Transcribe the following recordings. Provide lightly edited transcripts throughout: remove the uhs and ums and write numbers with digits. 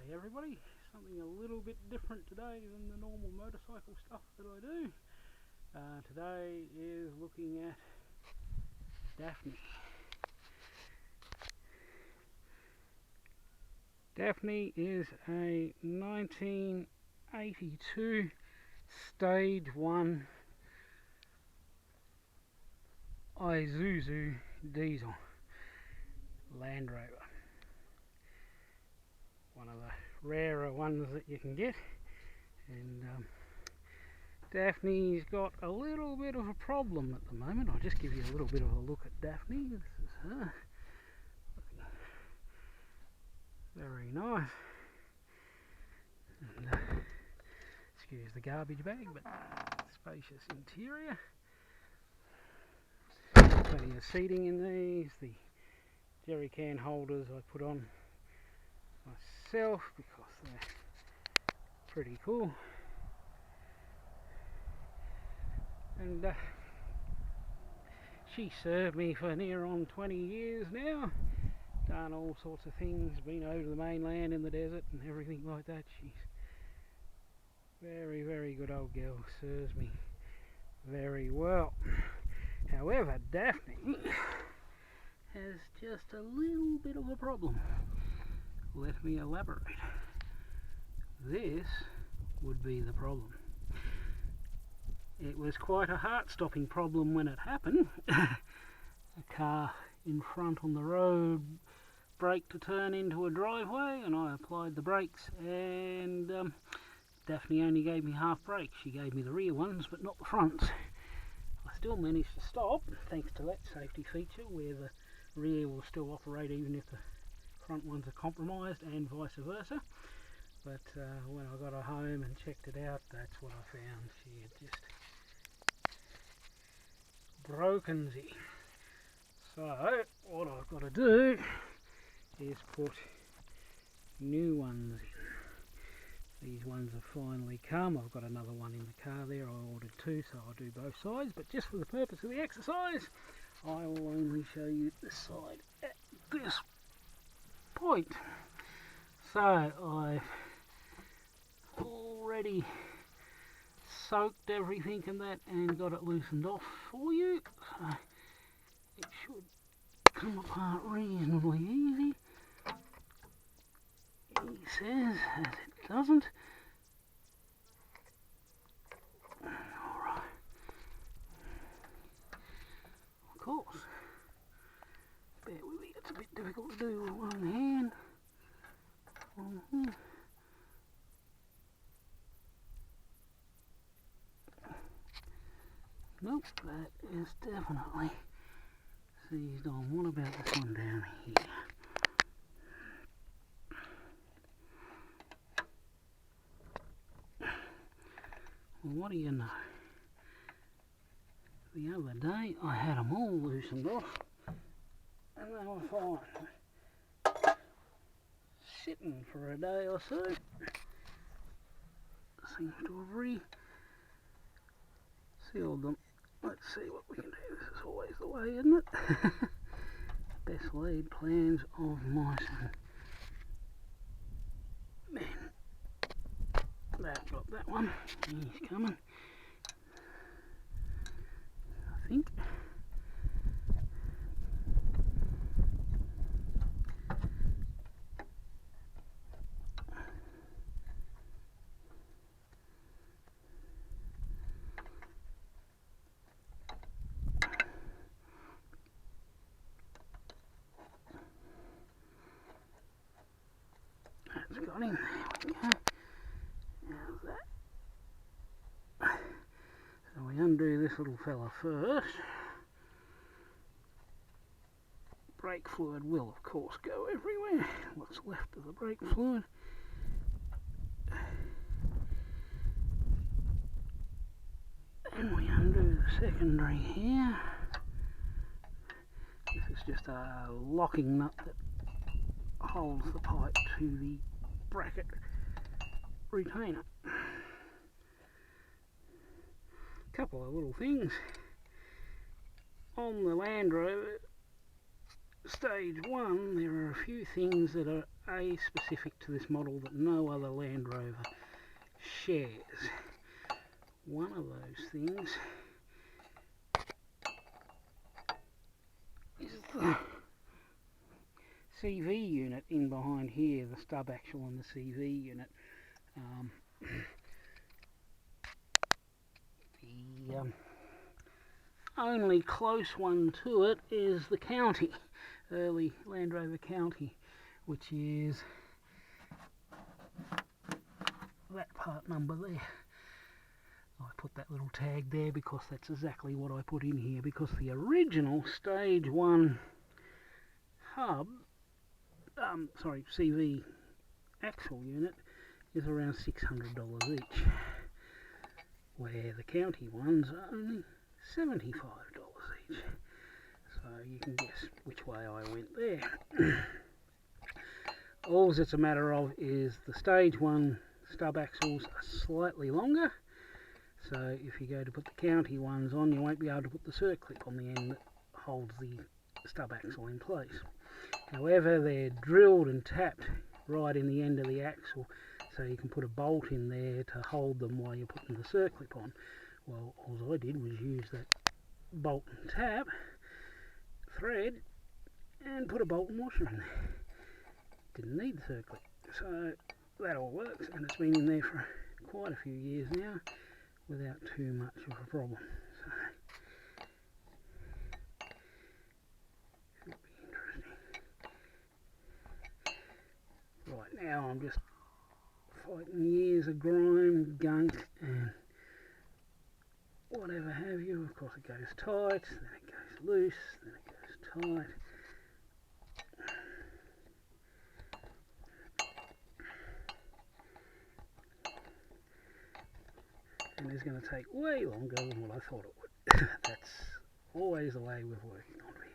G'day everybody, something a little bit different today than the normal motorcycle stuff that I do. Today is looking at Daphne. Daphne is a 1982 Stage One Isuzu Diesel Land Rover. One of the rarer ones that you can get, and Daphne's got a little bit of a problem at the moment. I'll just give you a little bit of a look at Daphne. This is her. Very nice. And, excuse the garbage bag, but spacious interior. Plenty of seating in these. The jerry can holders I put on myself because they're pretty cool. And she served me for near on 20 years now. Done all sorts of things, been over to the mainland in the desert and everything like that. She's very, very good old girl, serves me very well. However, Daphne has just a little bit of a problem. Let me elaborate. This would be the problem. It was quite a heart-stopping problem when it happened. A car in front on the road braked to turn into a driveway, and I applied the brakes, and Daphne only gave me half brakes. She gave me the rear ones but not the fronts. I still managed to stop thanks to that safety feature where the rear will still operate even if the front ones are compromised, and vice versa. But when I got her home and checked it out, that's what I found. She had just broken it. So what I've got to do is put new ones in. These ones have finally come. I've got another one in the car there. I ordered two, so I'll do both sides, but just for the purpose of the exercise I will only show you this side at this point. So I've already soaked everything and that and got it loosened off for you, so it should come apart reasonably easy. He says, as it doesn't. Alright. Of course. Bear with me, it's a bit difficult to do with one hand. Nope, that is definitely seized on. What about this one down here? Well, what do you know? The other day I had them all loosened off and they were fine. Sitting for a day or so. Seems to have re-sealed them. Let's see what we can do. This is always the way, isn't it? Best laid plans of mice and men. That got that one. He's coming. I think. That's got him. There we go. How's that? So we undo this little fella first. Brake fluid will of course go everywhere. What's left of the brake fluid. And we undo the secondary here. This is just a locking nut that holds the pipe to the bracket retainer. Couple of little things on the Land Rover. Stage 1, there are a few things that are specific to this model that no other Land Rover shares. One of those things is the CV unit in behind here, the stub axle and the CV unit. The only close one to it is the County, early Land Rover County, which is that part number there. I put that little tag there because that's exactly what I put in here, because the original Stage 1 hub, CV axle unit is around $600 each, where the County ones are only $75 each. So you can guess which way I went there. All it's a matter of is the Stage 1 stub axles are slightly longer, so if you go to put the County ones on, you won't be able to put the circlip on the end that holds the stub axle in place. However, they're drilled and tapped right in the end of the axle, so you can put a bolt in there to hold them while you're putting the circlip on. Well, all I did was use that bolt and tap thread and put a bolt and washer in there. Didn't need the circlip, so that all works, and it's been in there for quite a few years now without too much of a problem. So should be interesting. Right now I'm just fighting years of grime, gunk and whatever have you. Of course it goes tight, then it goes loose, then it goes tight. And it's going to take way longer than what I thought it would. That's always the way with working on vehicles.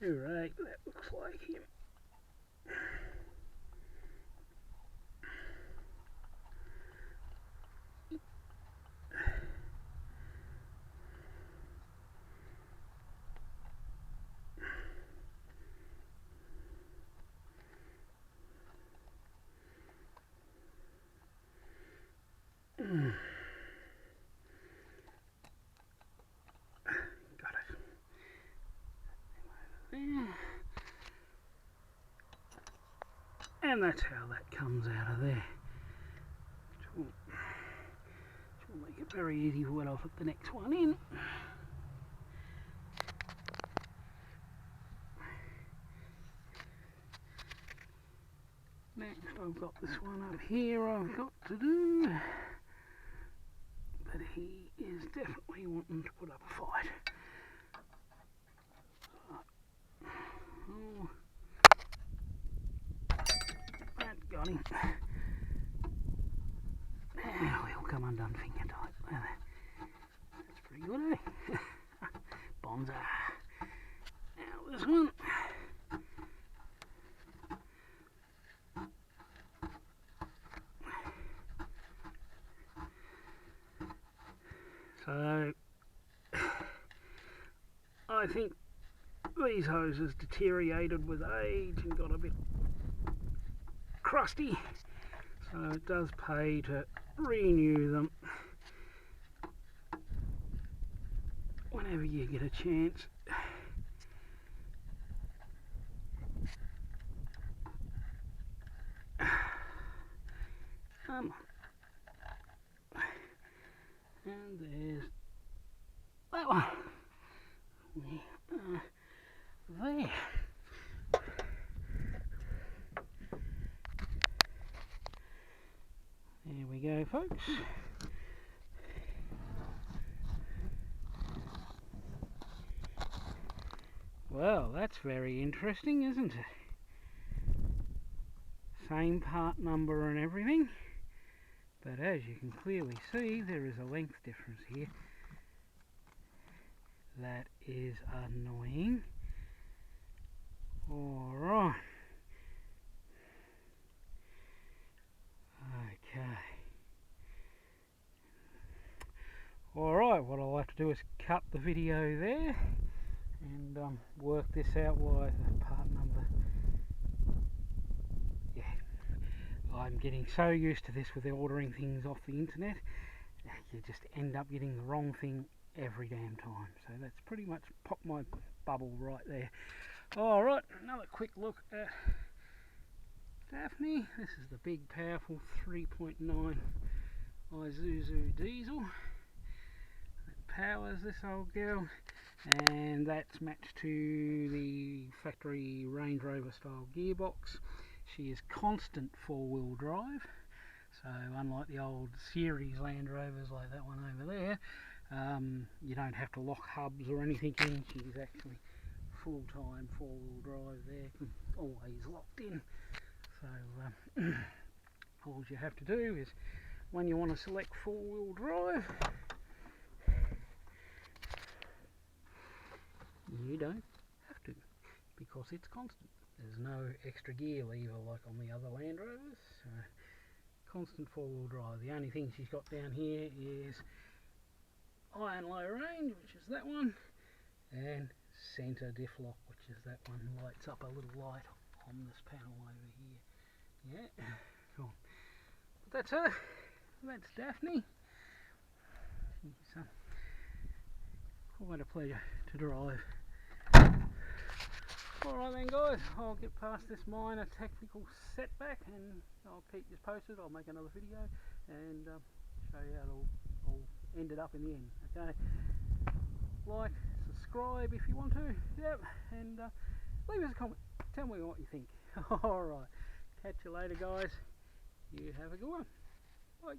Right, that looks like him. Got it. There. And that's how that comes out of there. Which will make it very easy for when I put the next one in. Next I've got this one up here I've got to do. But he is definitely wanting to put up a fight. Oh, that got him. Now he'll come undone finger tight. That's pretty good, eh? Bonza. Now this one. So I think these hoses deteriorated with age and got a bit crusty, so it does pay to renew them whenever you get a chance. Come on. And there's that one. There. There we go, folks. Well, that's very interesting, isn't it? Same part number and everything. But as you can clearly see, there is a length difference here. That is annoying. Alright. Okay. Alright, what I'll have to do is cut the video there and work this out. Why the part number. Yeah, I'm getting so used to this with ordering things off the internet, you just end up getting the wrong thing every damn time. So that's pretty much popped my bubble right there. Alright, another quick look at Daphne. This is the big powerful 3.9 Isuzu diesel that powers this old girl, and that's matched to the factory Range Rover style gearbox. She is constant four-wheel drive, so unlike the old series Land Rovers like that one over there, you don't have to lock hubs or anything in. She's actually full-time four-wheel drive there, always locked in. So all you have to do is, when you want to select four-wheel drive, you don't have to, because it's constant. There's no extra gear lever like on the other Land Rovers. So constant four-wheel drive. The only thing she's got down here is high and low range, which is that one, and centre diff lock, which is that one. Lights up a little light on this panel over here. Yeah, cool. But that's her. That's Daphne. She's quite a pleasure to drive. Alright then guys, I'll get past this minor technical setback and I'll keep you posted. I'll make another video and show you how it all ended up in the end. Okay, like, subscribe if you want to, yep, and leave us a comment. Tell me what you think. Alright, catch you later guys. You have a good one. Bye.